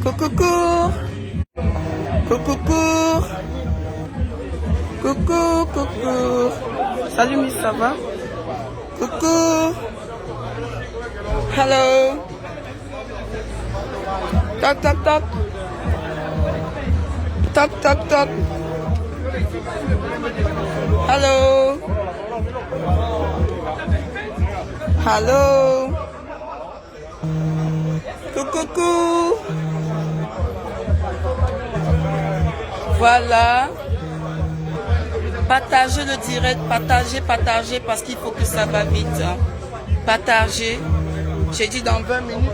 Coucou. Coucou. Coucou, coucou. Salut Miss, ça va? Coucou. Hello. Toc, toc, toc. Toc, toc, toc. Hello. Hello. Coucou. Voilà. Partagez le direct, partagez parce qu'il faut que ça va vite. Hein. Partagez. J'ai dit dans 20 minutes.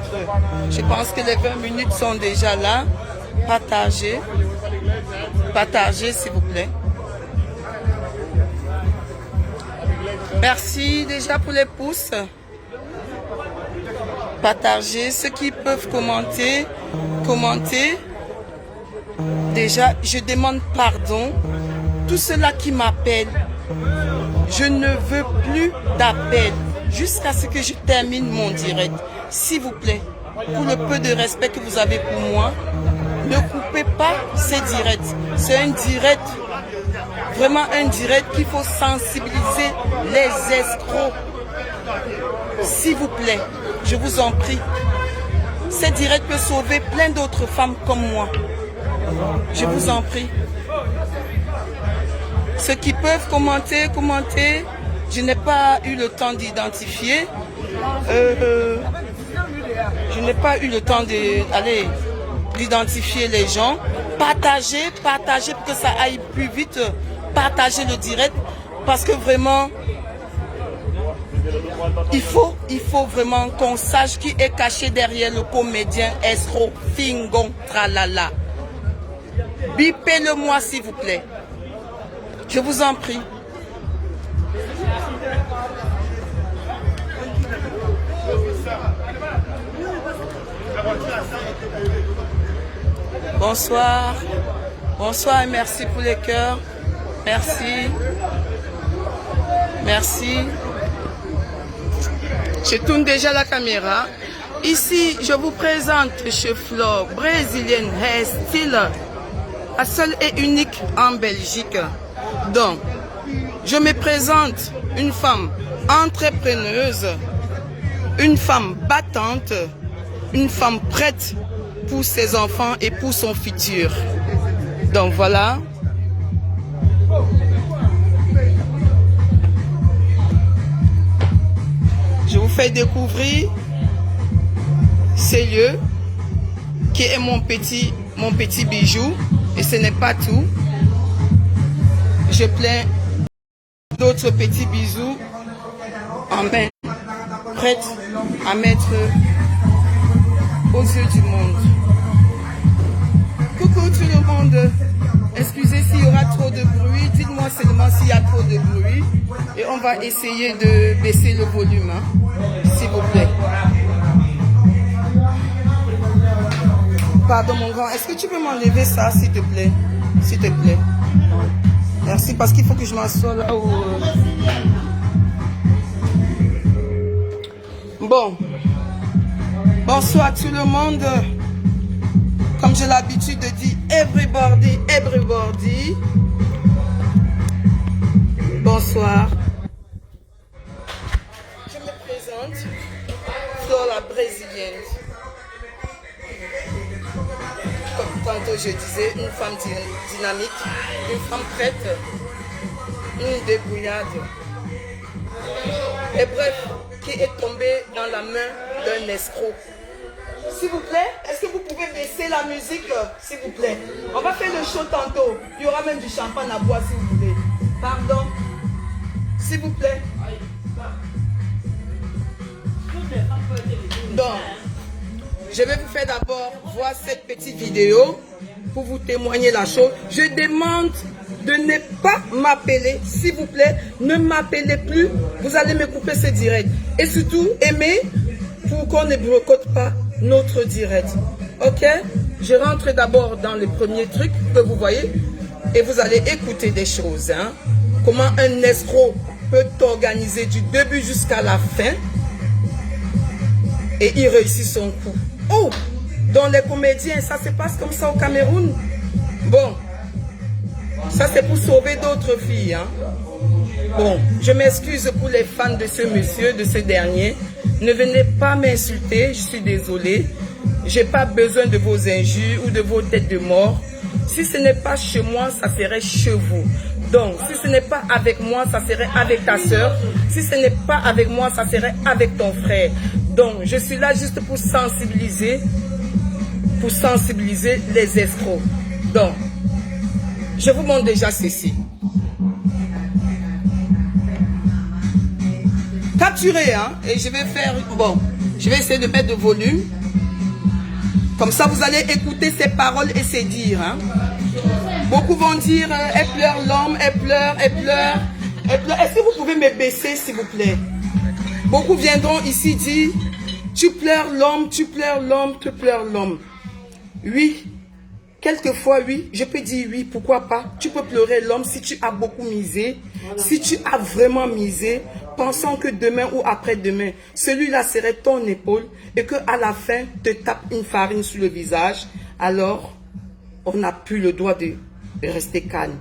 Je pense que les 20 minutes sont déjà là. Partagez. Partagez s'il vous plaît. Merci déjà pour les pouces. Partagez. Ceux qui peuvent commenter, commentez. Déjà, je demande pardon. Tous ceux-là qui m'appellent, je ne veux plus d'appels jusqu'à ce que je termine mon direct. S'il vous plaît, pour le peu de respect que vous avez pour moi, ne coupez pas ces directs. C'est un direct, vraiment un direct qu'il faut sensibiliser les escrocs. S'il vous plaît, je vous en prie. Ces directs peuvent sauver plein d'autres femmes comme moi. Je vous en prie. Ceux qui peuvent commenter, commentez. Je n'ai pas eu le temps d'identifier. Je n'ai pas eu le temps d'identifier les gens. Partagez pour que ça aille plus vite. Partagez le direct parce que vraiment, il faut vraiment qu'on sache qui est caché derrière le comédien escroc Fingon Tralala. Bipez-le moi s'il vous plaît. Je vous en prie. Bonsoir. Bonsoir et merci pour les cœurs. Merci. Merci. Je tourne déjà la caméra. Ici, je vous présente chez Flore, brésilienne hair style, la seule et unique en Belgique. Donc, je me présente une femme entrepreneuse, une femme battante, une femme prête pour ses enfants et pour son futur. Donc voilà. Je vous fais découvrir ces lieux qui est mon petit bijou. Et ce n'est pas tout. Je plains d'autres petits bisous en main, prêtes à mettre aux yeux du monde. Coucou tout le monde. Excusez s'il y aura trop de bruit. Dites-moi seulement s'il y a trop de bruit. Et on va essayer de baisser le volume, hein, s'il vous plaît. Pardon mon grand, est-ce que tu peux m'enlever ça s'il te plaît? S'il te plaît. Merci parce qu'il faut que je m'assoie là où... Bon. Bonsoir tout le monde. Comme j'ai l'habitude de dire, everybody, everybody. Bonsoir. Je me présente. Flore la brésilienne. Comme tantôt je disais, une femme dynamique, une femme prête, une débrouillarde. Et bref, qui est tombée dans la main d'un escroc. S'il vous plaît, est-ce que vous pouvez baisser la musique, s'il vous plaît? On va faire le show tantôt. Il y aura même du champagne à boire si vous voulez. Pardon. S'il vous plaît. Donc, je vais vous faire d'abord voir cette petite vidéo pour vous témoigner la chose. Je demande de ne pas m'appeler, s'il vous plaît. Ne m'appelez plus. Vous allez me couper ce direct. Et surtout, aimez pour qu'on ne boycotte pas notre direct. Ok? Je rentre d'abord dans le premier truc que vous voyez et vous allez écouter des choses. Hein? Comment un escroc peut t'organiser du début jusqu'à la fin et il réussit son coup. Oh! dans les comédiens, ça se passe comme ça au Cameroun. Bon, ça c'est pour sauver d'autres filles. Hein. Bon, je m'excuse pour les fans de ce monsieur, de ce dernier. Ne venez pas m'insulter, je suis désolée. Je n'ai pas besoin de vos injures ou de vos têtes de mort. Si ce n'est pas chez moi, ça serait chez vous. Donc, si ce n'est pas avec moi, ça serait avec ta soeur. Si ce n'est pas avec moi, ça serait avec ton frère. Donc, je suis là juste pour sensibiliser les escrocs. Donc, je vous montre déjà ceci. Capturez, hein, et je vais faire, bon, je vais essayer de mettre de volume. Comme ça, vous allez écouter ses paroles et ses dires. Hein. Beaucoup vont dire, elle pleure l'homme, elle pleure, elle pleure, elle pleure. Est-ce que vous pouvez me baisser, s'il vous plaît? Beaucoup viendront ici dire, tu pleures l'homme, tu pleures l'homme, tu pleures l'homme. Oui, quelquefois, oui, je peux dire oui, pourquoi pas. Tu peux pleurer l'homme si tu as beaucoup misé, si tu as vraiment misé, pensant que demain ou après-demain, celui-là serait ton épaule et qu'à la fin, te tape une farine sur le visage, alors on n'a plus le droit de rester calme.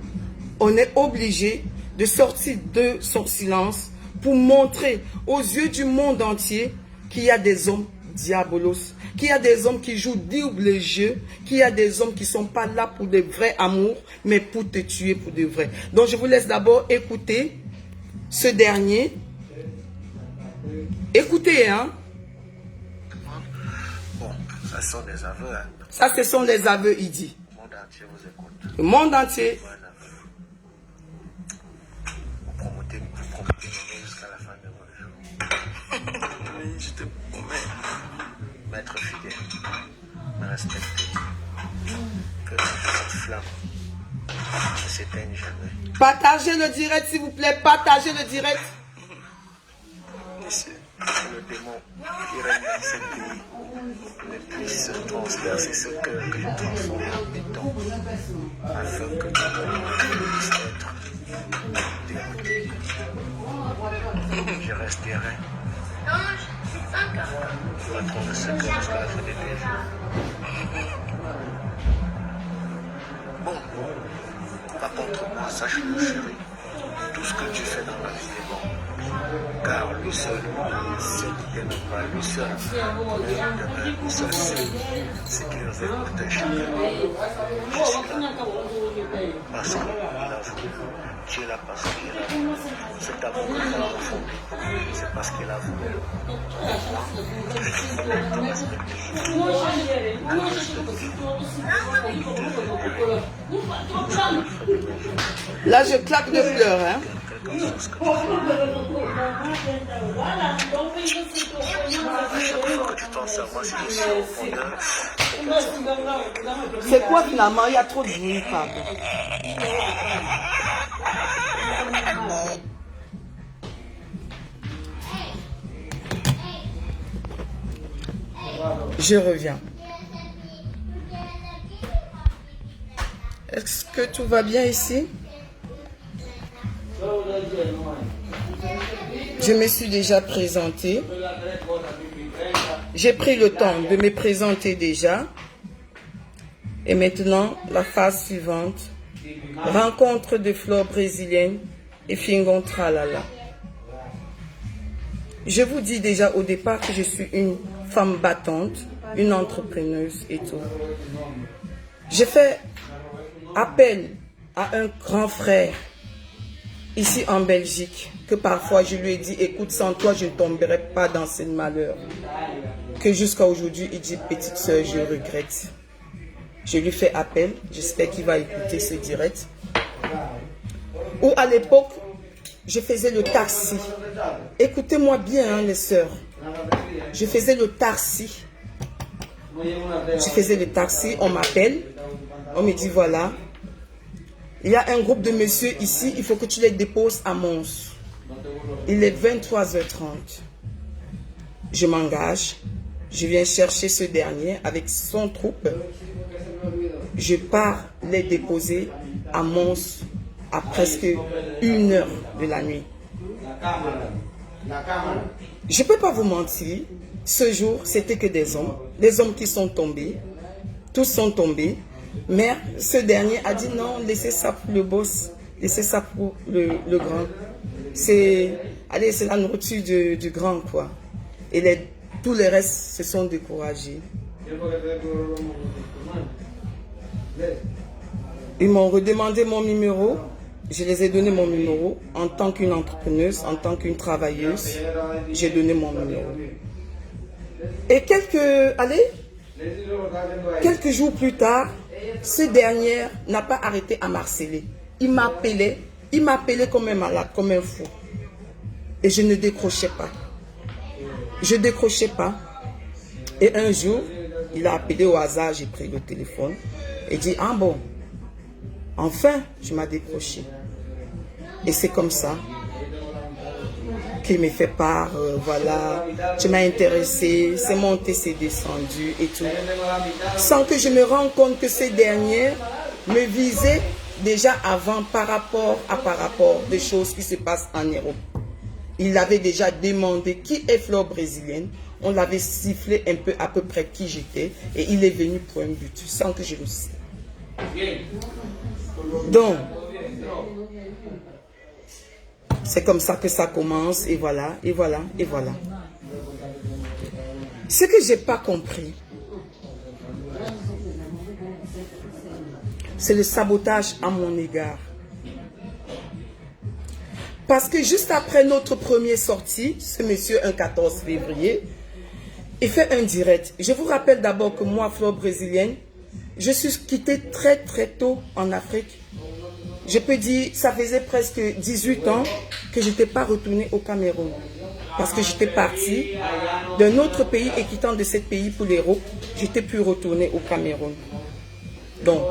On est obligé de sortir de son silence pour montrer aux yeux du monde entier qu'il y a des hommes diabolos, qu'il y a des hommes qui jouent double jeu, qu'il y a des hommes qui ne sont pas là pour de vrais amours, mais pour te tuer pour de vrai. Donc je vous laisse d'abord écouter ce dernier. Écoutez, hein. Bon, ça sont des aveux. Hein. Ça, ce sont les aveux, il dit. Le monde entier vous écoute. Le monde entier. Voilà. Vous promotez jusqu'à la fin de votre jour. Oui, je te promets, m'être fidèle, me respecter, que cette flamme ne s'éteigne jamais. Partagez le direct, s'il vous plaît. Partagez le direct. Monsieur, le démon qui règne dans ce pays ne puisse transpercer ce cœur que je transforme en béton afin que tout le monde puisse être dégoûté. Je resterai patron de ce cœur jusqu'à la fin de mes jours. Bon, pas contre moi, sache-le chéri, tout ce que tu fais dans la vie est bon. Car lui seul, ceux qui t'aiment pas, lui seul, lui seul sait ce qu'il fait pour tes chacun. Je suis là parce qu'il a voulu. Tu es là parce qu'il a voulu. Cet amour que tu as refondé, c'est parce qu'il a voulu. Je voulais te respecter. Là, je claque de pleurs, hein. C'est quoi finalement? Il y a trop de bruit, pardon. Je reviens. Est-ce que tout va bien ici? Je me suis déjà présentée. J'ai pris le temps de me présenter déjà. Et maintenant, la phase suivante. Rencontre de fleurs brésiliennes et fingon tralala. Je vous dis déjà au départ que je suis une femme battante, une entrepreneuse et tout. J'ai fait appel à un grand frère ici en Belgique, que parfois je lui ai dit, écoute, sans toi, je ne tomberai pas dans ce malheur. Que jusqu'à aujourd'hui, il dit, petite soeur, je regrette. Je lui fais appel, j'espère qu'il va écouter ce direct. Ou à l'époque, je faisais le taxi. Écoutez-moi bien, hein, les sœurs. Je faisais le taxi. Je faisais le taxi, on m'appelle, on me dit, voilà, il y a un groupe de messieurs ici, il faut que tu les déposes à Mons. Il est 23h30. Je m'engage. Je viens chercher ce dernier avec son troupe. Je pars les déposer à Mons à presque 1h de la nuit. Je ne peux pas vous mentir. Ce jour, c'était que des hommes. Des hommes qui sont tombés. tous sont tombés. Mais ce dernier a dit non, laissez ça pour le boss, laissez ça pour le grand. C'est la nourriture du grand, quoi. Et tous les restes se sont découragés. Ils m'ont redemandé mon numéro. Je les ai donné mon numéro. En tant qu'une entrepreneuse, en tant qu'une travailleuse, j'ai donné mon numéro. Et quelques jours plus tard, ce dernier n'a pas arrêté à m'harceler. Il m'appelait comme un malade, comme un fou. Et je ne décrochais pas. Je ne décrochais pas. Et un jour, il a appelé au hasard, j'ai pris le téléphone et dit, ah bon, enfin, tu m'as décroché. Et c'est comme ça qu'il me fait part, voilà, tu m'as intéressé, c'est monté, c'est descendu et tout. Sans que je me rende compte que ces derniers me visaient déjà avant par rapport des choses qui se passent en Europe. Il avait déjà demandé qui est Fleur brésilienne. On l'avait sifflé un peu à peu près qui j'étais. Et il est venu pour un but, sans que je le sache. Donc, c'est comme ça que ça commence. Et voilà, et voilà, et voilà. Ce que je n'ai pas compris, c'est le sabotage à mon égard. Parce que juste après notre première sortie, ce monsieur, un 14 février, il fait un direct. Je vous rappelle d'abord que moi, Fleur brésilienne, je suis quittée très très tôt en Afrique. Je peux dire, ça faisait presque 18 ans que je n'étais pas retournée au Cameroun. Parce que j'étais partie d'un autre pays et quittant de ce pays pour l'Europe, j'étais plus retournée au Cameroun. Donc,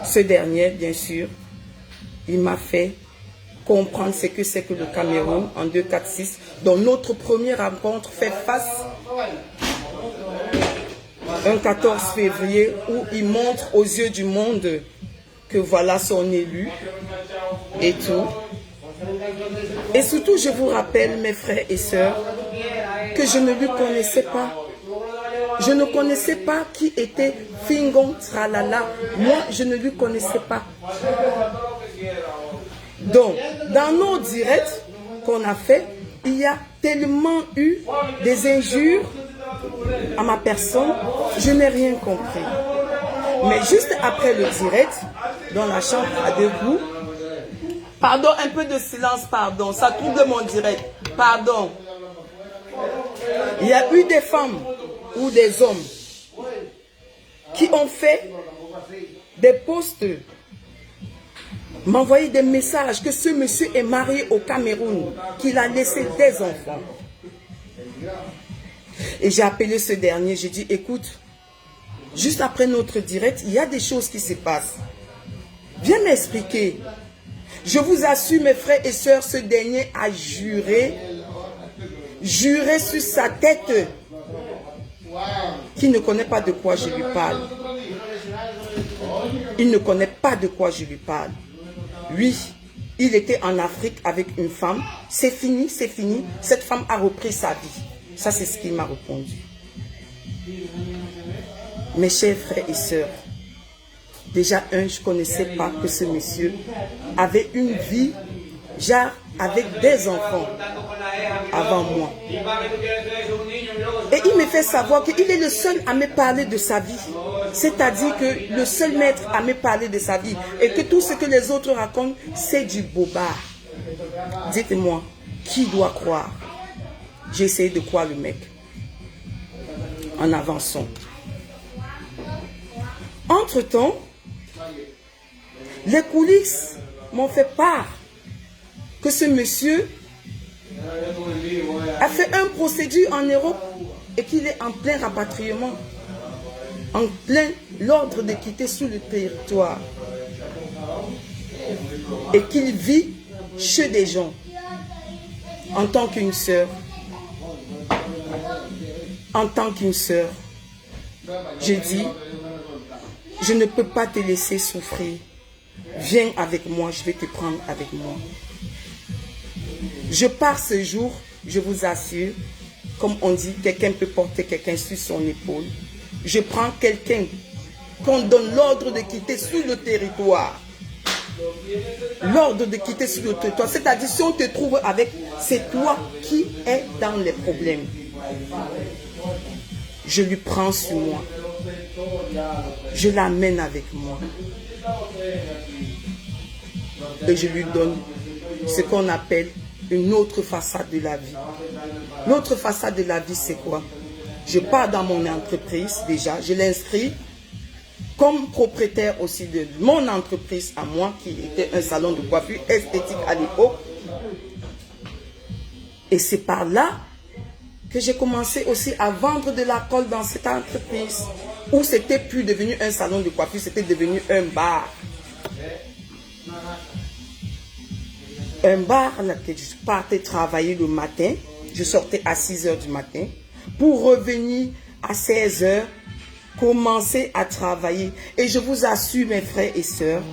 ce dernier, bien sûr, il m'a fait comprendre ce que c'est que le Cameroun en 246, dont notre première rencontre fait face un 14 février où il montre aux yeux du monde que voilà son élu et tout. Et surtout, je vous rappelle, mes frères et sœurs, que je ne lui connaissais pas. Je ne connaissais pas qui était Fingon Tralala. Moi, je ne lui connaissais pas. Donc, dans nos directs qu'on a fait, il y a tellement eu des injures à ma personne, je n'ai rien compris. Mais juste après le direct, dans la chambre à deux coups, pardon, un peu de silence, pardon, ça trouble mon direct, pardon. Il y a eu des femmes ou des hommes qui ont fait des posts, m'envoyer des messages que ce monsieur est marié au Cameroun, qu'il a laissé des enfants. Et j'ai appelé ce dernier, j'ai dit, écoute, juste après notre direct, il y a des choses qui se passent. Viens m'expliquer. Je vous assure, mes frères et sœurs, ce dernier a juré sur sa tête, qu'il ne connaît pas de quoi je lui parle. Il ne connaît pas de quoi je lui parle. Oui, il était en Afrique avec une femme. C'est fini, c'est fini. Cette femme a repris sa vie. Ça, c'est ce qu'il m'a répondu. Mes chers frères et sœurs, déjà, je ne connaissais pas que ce monsieur avait une vie, genre, avec des enfants avant moi. Et il me fait savoir qu'il est le seul à me parler de sa vie. C'est-à-dire que le seul maître à me parler de sa vie. Et que tout ce que les autres racontent, c'est du bobard. Dites-moi, qui doit croire? J'ai essayé de croire le mec. En avançant. Entre-temps, les coulisses m'ont fait part que ce monsieur a fait un procédure en Europe et qu'il est en plein rapatriement, en plein l'ordre de quitter sous le territoire et qu'il vit chez des gens en tant qu'une sœur. En tant qu'une sœur, je dis, je ne peux pas te laisser souffrir. Viens avec moi, je vais te prendre avec moi. Je pars ce jour, je vous assure, comme on dit, quelqu'un peut porter quelqu'un sur son épaule. Je prends quelqu'un qu'on donne l'ordre de quitter sur le territoire. L'ordre de quitter sur le territoire. C'est-à-dire, si on te trouve avec, c'est toi qui es dans les problèmes. Je lui prends sur moi. Je l'amène avec moi. Et je lui donne ce qu'on appelle une autre façade de la vie. L'autre façade de la vie, c'est quoi? Je pars dans mon entreprise déjà, je l'inscris comme propriétaire aussi de mon entreprise à moi, qui était un salon de coiffure esthétique à l'époque. Et c'est par là que j'ai commencé aussi à vendre de la colle dans cette entreprise, où c'était plus devenu un salon de coiffure, c'était devenu un bar. Un bar là que je partais travailler le matin, je sortais à 6 h du matin, pour revenir à 16 h, commencer à travailler. Et je vous assure, mes frères et sœurs,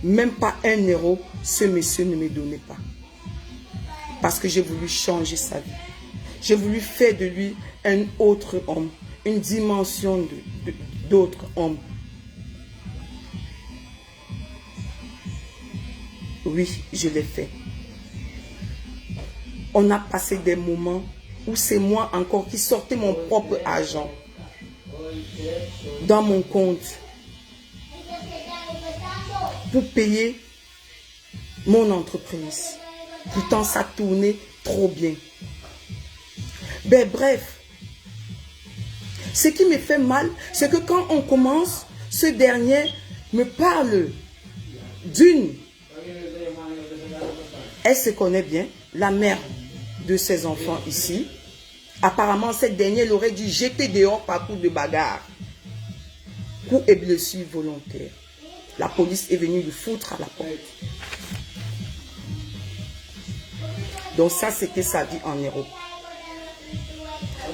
même pas 1 euro, ce monsieur ne me donnait pas. Parce que j'ai voulu changer sa vie. J'ai voulu faire de lui un autre homme, une dimension d'autre homme. Oui, je l'ai fait. On a passé des moments où c'est moi encore qui sortais mon propre argent dans mon compte pour payer mon entreprise. Pourtant, ça tournait trop bien. Ben bref, ce qui me fait mal, c'est que quand on commence, ce dernier me parle d'une... Elle se connaît bien, la mère de ses enfants ici. Apparemment, cette dernière l'aurait dû jeter dehors par coup de bagarre. Coup et blessure volontaire. La police est venue le foutre à la porte. Donc ça, c'était sa vie en Europe.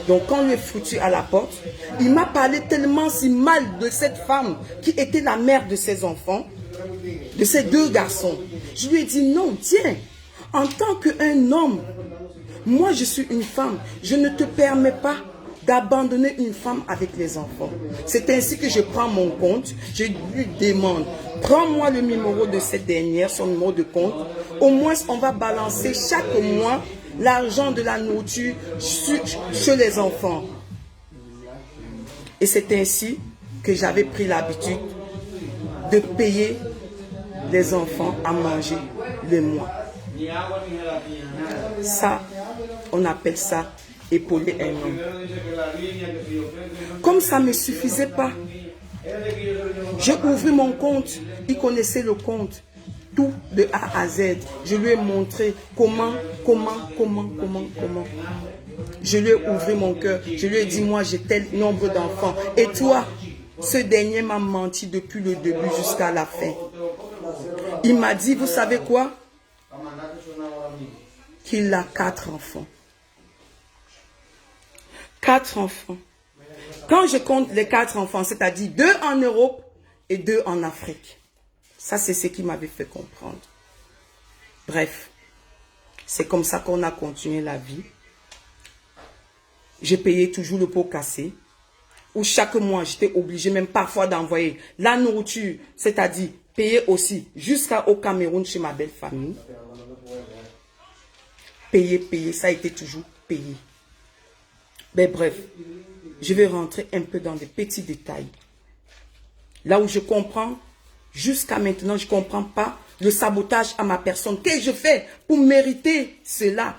Donc quand on lui est foutu à la porte, il m'a parlé tellement si mal de cette femme qui était la mère de ses enfants, de ces 2 garçons. Je lui ai dit non, tiens, en tant qu'un homme, moi je suis une femme, je ne te permets pas d'abandonner une femme avec les enfants. C'est ainsi que je prends mon compte, je lui demande, prends-moi le numéro de cette dernière, son numéro de compte, au moins on va balancer chaque mois l'argent de la nourriture chez les enfants. Et c'est ainsi que j'avais pris l'habitude de payer les enfants à manger le mois. Ça, on appelle ça épauler un homme. Comme ça ne me suffisait pas, j'ai ouvert mon compte. Il connaissait le compte, tout de A à Z. Je lui ai montré comment. Je lui ai ouvert mon cœur. Je lui ai dit, moi j'ai tel nombre d'enfants. Et toi, ce dernier m'a menti depuis le début jusqu'à la fin. Il m'a dit, vous savez quoi? Qu'il a 4 enfants. 4 enfants. Quand je compte les 4 enfants, c'est-à-dire 2 en Europe et 2 en Afrique. Ça, c'est ce qui m'avait fait comprendre. Bref, c'est comme ça qu'on a continué la vie. J'ai payé toujours le pot cassé. Où chaque mois, j'étais obligé même parfois d'envoyer la nourriture, c'est-à-dire payer aussi jusqu'au Cameroun chez ma belle famille. Payer, ça a été toujours payé. Mais bref, je vais rentrer un peu dans des petits détails. Là où je comprends, jusqu'à maintenant, je ne comprends pas le sabotage à ma personne. Qu'est-ce que je fais pour mériter cela?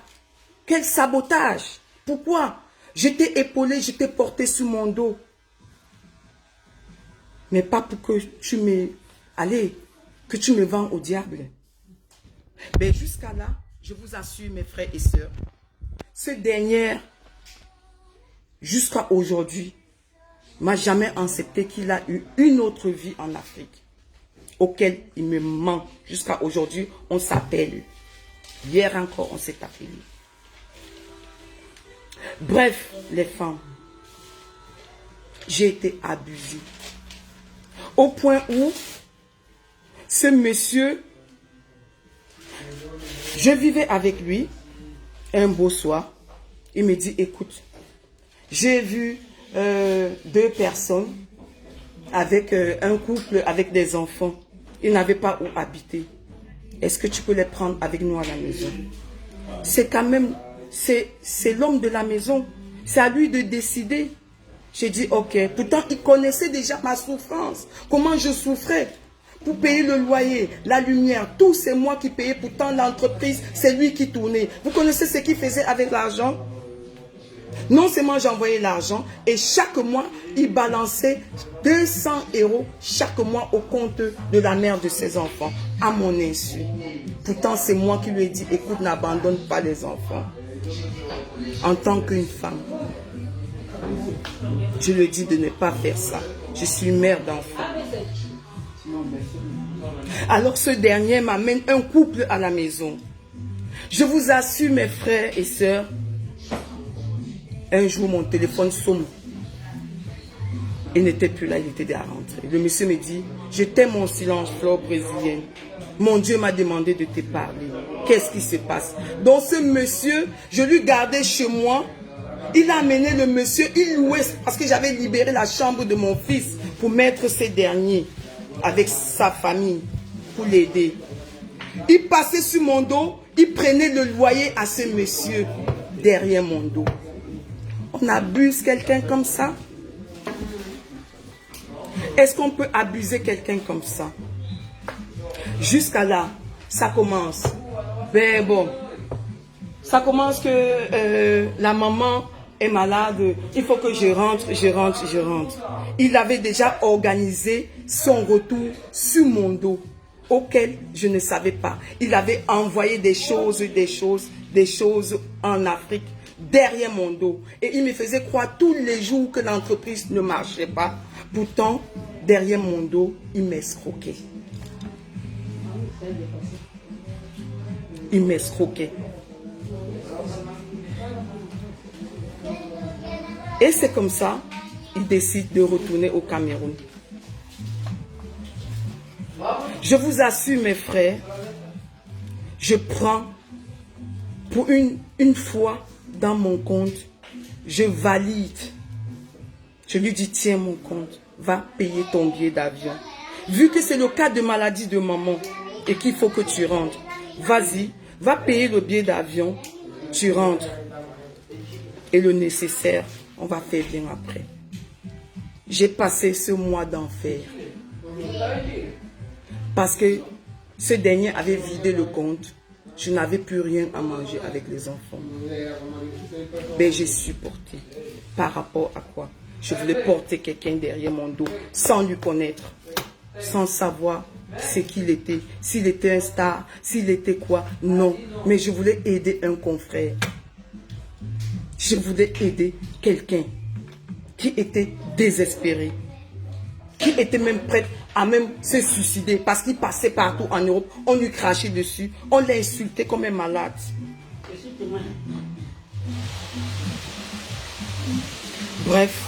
Quel sabotage? Pourquoi? J'étais épaulé, j'étais porté sur mon dos. Mais pas pour que tu me... Allez, que tu me vends au diable. Mais jusqu'à là, je vous assure, mes frères et sœurs, ce dernier, jusqu'à aujourd'hui, m'a jamais accepté qu'il a eu une autre vie en Afrique, auquel il me ment. Jusqu'à aujourd'hui, on s'appelle. Hier encore, on s'est appelé. Bref, les femmes, j'ai été abusée. Au point où, ce monsieur, je vivais avec lui, un beau soir, il me dit, écoute, j'ai vu 2 personnes avec un couple avec des enfants. Ils n'avaient pas où habiter. Est-ce que tu peux les prendre avec nous à la maison? C'est quand même, c'est l'homme de la maison. C'est à lui de décider. J'ai dit ok. Pourtant, il connaissait déjà ma souffrance. Comment je souffrais. Pour payer le loyer, la lumière, tout c'est moi qui payais. Pourtant, l'entreprise, c'est lui qui tournait. Vous connaissez ce qu'il faisait avec l'argent? Non seulement j'envoyais l'argent et chaque mois, il balançait 200 € chaque mois au compte de la mère de ses enfants, à mon insu. Pourtant, c'est moi qui lui ai dit, écoute, n'abandonne pas les enfants. En tant qu'une femme, je lui ai dit de ne pas faire ça. Je suis mère d'enfants. Alors ce dernier m'amène un couple à la maison. Je vous assure, mes frères et sœurs, un jour mon téléphone sonne. Il n'était plus là, il était déjà rentré. Le monsieur me dit, je t'aime mon silence, fleur brésilienne. Mon Dieu m'a demandé de te parler. Qu'est-ce qui se passe? Donc ce monsieur, je lui gardais chez moi. Il a amené le monsieur, il louait, parce que j'avais libéré la chambre de mon fils pour mettre ces derniers avec sa famille, pour l'aider. Il passait sur mon dos, il prenait le loyer à ce monsieur derrière mon dos. On abuse quelqu'un comme ça? Est-ce qu'on peut abuser quelqu'un comme ça? Jusqu'à là, ça commence. Ben bon, ça commence que la maman est malade, il faut que je rentre. Il avait déjà organisé son retour sur mon dos, auquel je ne savais pas. Il avait envoyé des choses en Afrique, derrière mon dos. Et il me faisait croire tous les jours que l'entreprise ne marchait pas. Pourtant, derrière mon dos, il m'escroquait. Il m'escroquait. Et c'est comme ça, il décide de retourner au Cameroun. Je vous assure, mes frères, je prends pour une fois dans mon compte, je valide. Je lui dis, tiens mon compte, va payer ton billet d'avion. Vu que c'est le cas de maladie de maman et qu'il faut que tu rentres, vas-y, va payer le billet d'avion, tu rentres. Et le nécessaire, on va faire bien après. J'ai passé ce mois d'enfer. Parce que ce dernier avait vidé le compte. Je n'avais plus rien à manger avec les enfants. Mais j'ai supporté. Par rapport à quoi? Je voulais porter quelqu'un derrière mon dos, sans lui connaître, sans savoir ce qu'il était, s'il était un star, s'il était quoi. Non, mais je voulais aider un confrère. Je voulais aider quelqu'un qui était désespéré, qui était même prêt à même se suicider parce qu'il passait partout en Europe. On lui crachait dessus, on l'a insulté comme un malade. Bref,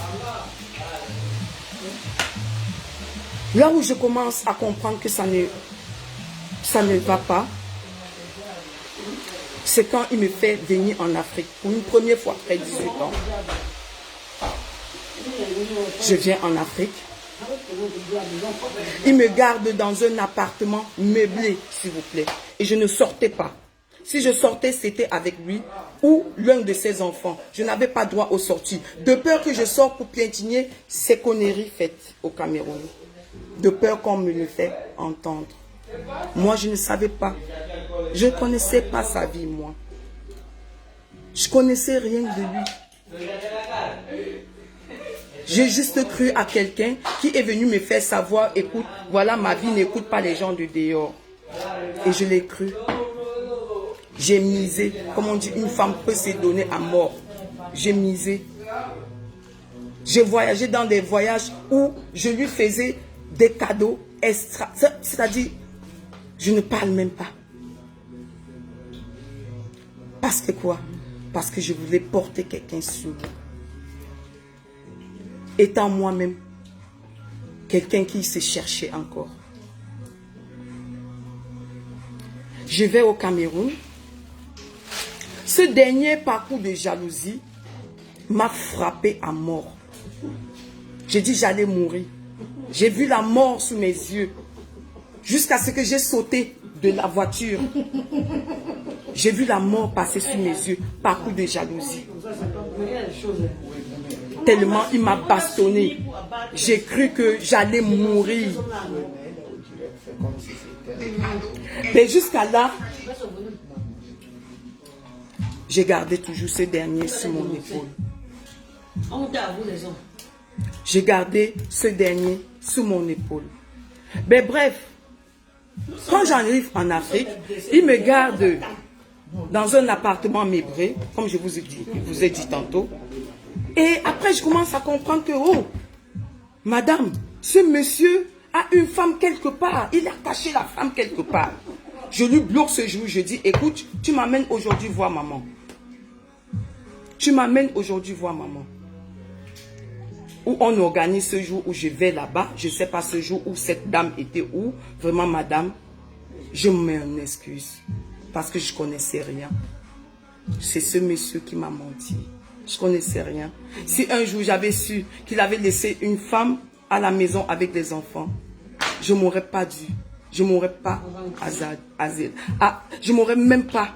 là où je commence à comprendre que ça ne va pas, c'est quand il me fait venir en Afrique pour une première fois après 18 ans. Je viens en Afrique. Il me garde dans un appartement meublé, s'il vous plaît. Et je ne sortais pas. Si je sortais, c'était avec lui ou l'un de ses enfants. Je n'avais pas droit aux sorties. De peur que je sorte pour piétiner ces conneries faites au Cameroun. De peur qu'on me le fait entendre. Moi, je ne savais pas. Je ne connaissais pas sa vie, moi. Je ne connaissais rien de lui. J'ai juste cru à quelqu'un qui est venu me faire savoir, écoute, voilà ma vie, n'écoute pas les gens de dehors. Et je l'ai cru. J'ai misé. Comme on dit, une femme peut se donner à mort. J'ai misé. J'ai voyagé dans des voyages où je lui faisais des cadeaux extra. C'est-à-dire, je ne parle même pas. Parce que quoi? Parce que je voulais porter quelqu'un sur moi. Étant moi-même quelqu'un qui se cherchait encore. Je vais au Cameroun. Ce dernier parcours de jalousie m'a frappé à mort. J'ai dit j'allais mourir. J'ai vu la mort sous mes yeux. Jusqu'à ce que j'ai sauté de la voiture. J'ai vu la mort passer sous mes yeux par coup de jalousie. Tellement il m'a bastonné. J'ai cru que j'allais mourir. Mais jusqu'à là, j'ai gardé toujours ce dernier sur mon épaule. J'ai gardé ce dernier sous mon épaule. Mais bref, quand j'arrive en Afrique, il me garde dans un appartement meublé, comme je vous ai dit tantôt. Et après, je commence à comprendre que, oh, madame, ce monsieur a une femme quelque part. Il a caché la femme quelque part. Je lui bloque ce jour. Je dis, écoute, tu m'amènes aujourd'hui voir maman. Tu m'amènes aujourd'hui voir maman. Où on organise ce jour où je vais là-bas. Je ne sais pas ce jour où cette dame était où. Vraiment, madame, je me mets en excuse. Parce que je ne connaissais rien. C'est ce monsieur qui m'a menti. Je ne connaissais rien. Si un jour j'avais su qu'il avait laissé une femme à la maison avec des enfants, je ne m'aurais pas dû. Je ne m'aurais pas azil. Ah, je ne m'aurais même pas.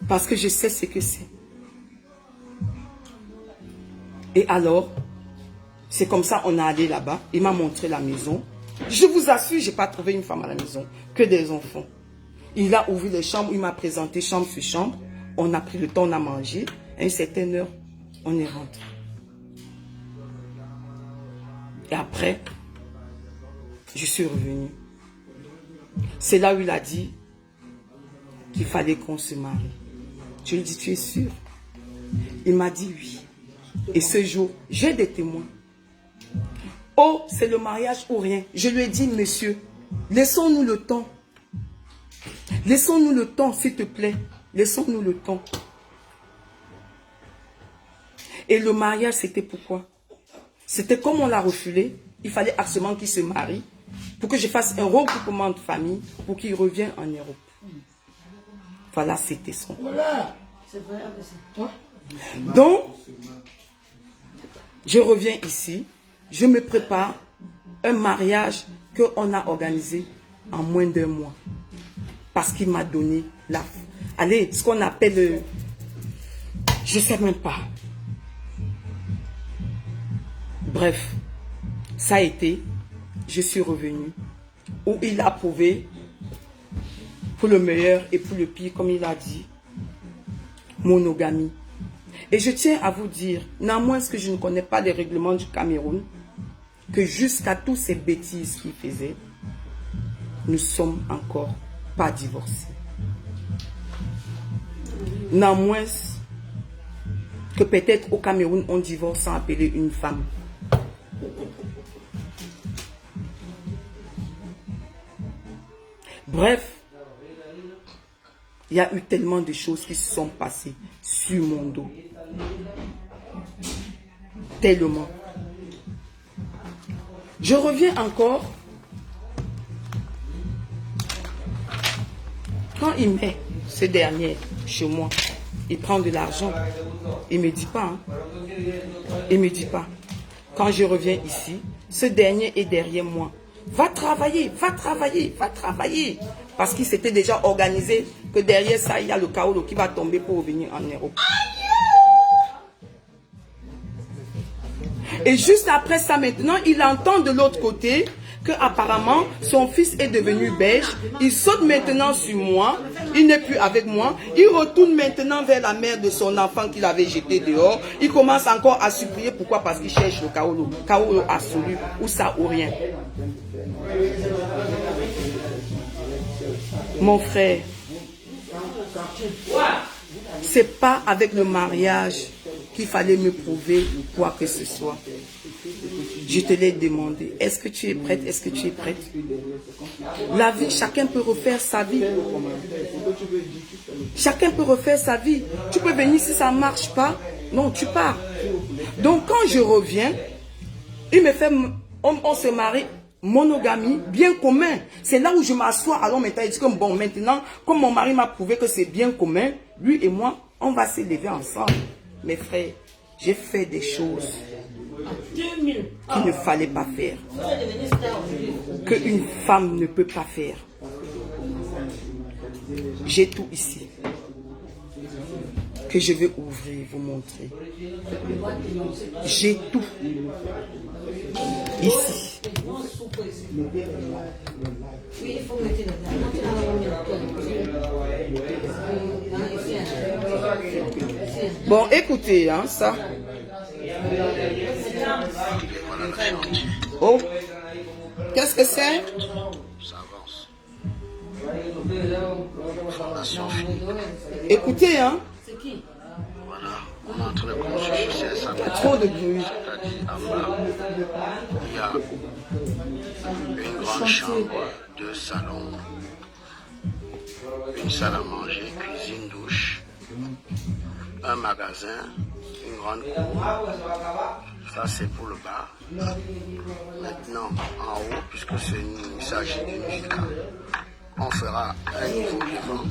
Parce que je sais ce que c'est. Et alors, c'est comme ça on est allé là-bas. Il m'a montré la maison. Je vous assure, je n'ai pas trouvé une femme à la maison. Que des enfants. Il a ouvert les chambres. Il m'a présenté chambre sur chambre. On a pris le temps, on a mangé. À une certaine heure, on est rentré. Et après, je suis revenu. C'est là où il a dit qu'il fallait qu'on se marie. Je lui ai dit, tu es sûr? Il m'a dit oui. Et ce jour, j'ai des témoins. Oh, c'est le mariage ou rien. Je lui ai dit, monsieur, laissons-nous le temps. Laissons-nous le temps, s'il te plaît. Laissons-nous le temps. Et le mariage, c'était pourquoi? C'était comme on l'a refoulé. Il fallait absolument qu'il se marie pour que je fasse un regroupement de famille pour qu'il revienne en Europe. Voilà, c'était son. Donc, je reviens ici. Je me prépare un mariage qu'on a organisé en moins d'1 mois. Parce qu'il m'a donné la... Allez, ce qu'on appelle... je ne sais même pas. Bref, ça a été, je suis revenu, où il a prouvé, pour le meilleur et pour le pire, comme il a dit, monogamie. Et je tiens à vous dire, néanmoins que je ne connais pas les règlements du Cameroun, que jusqu'à toutes ces bêtises qu'il faisait, nous ne sommes encore pas divorcés. Néanmoins que peut-être au Cameroun, on divorce sans appeler une femme. Bref, il y a eu tellement de choses qui se sont passées sur mon dos. Tellement. Je reviens encore. Quand il met ce dernier chez moi, il prend de l'argent. Il ne me dit pas. Hein. Il ne me dit pas. Quand je reviens ici, ce dernier est derrière moi. Va travailler, va travailler, va travailler. Parce qu'il s'était déjà organisé que derrière ça, il y a le Kaolo qui va tomber pour revenir en Europe. Et juste après ça maintenant, il entend de l'autre côté que apparemment son fils est devenu belge. Il saute maintenant sur moi. Il n'est plus avec moi. Il retourne maintenant vers la mère de son enfant qu'il avait jeté dehors. Il commence encore à supplier. Pourquoi? Parce qu'il cherche le Kaolo. Kaolo absolu. Ou ça ou rien. Mon frère, c'est pas avec le mariage qu'il fallait me prouver quoi que ce soit. Je te l'ai demandé. Est-ce que tu es prête? Est-ce que tu es prête? La vie, chacun peut refaire sa vie. Chacun peut refaire sa vie. Tu peux venir si ça ne marche pas. Non, tu pars. Donc quand je reviens, il me fait, on se marie, monogamie, bien commun. C'est là où je m'assois. Alors maintenant, il dit que bon, maintenant, comme mon mari m'a prouvé que c'est bien commun, lui et moi, on va s'élever ensemble. Mes frères, j'ai fait des choses qu'il ne fallait pas faire, qu'une femme ne peut pas faire. J'ai tout ici que je vais ouvrir, vous montrer. J'ai tout ici. Bon, écoutez, hein, ça. Oh, qu'est-ce que c'est? Ça avance. Écoutez, hein. Voilà, on est en train de construire chez ça. Trop de bruit. C'est-à-dire, en bas, il y a une grande chambre, 2 salons, une salle à manger, cuisine, douche, un magasin, une grande cour. Ça, c'est pour le bar. Maintenant, en haut, puisque il s'agit d'une villa, on fera un niveau vivant.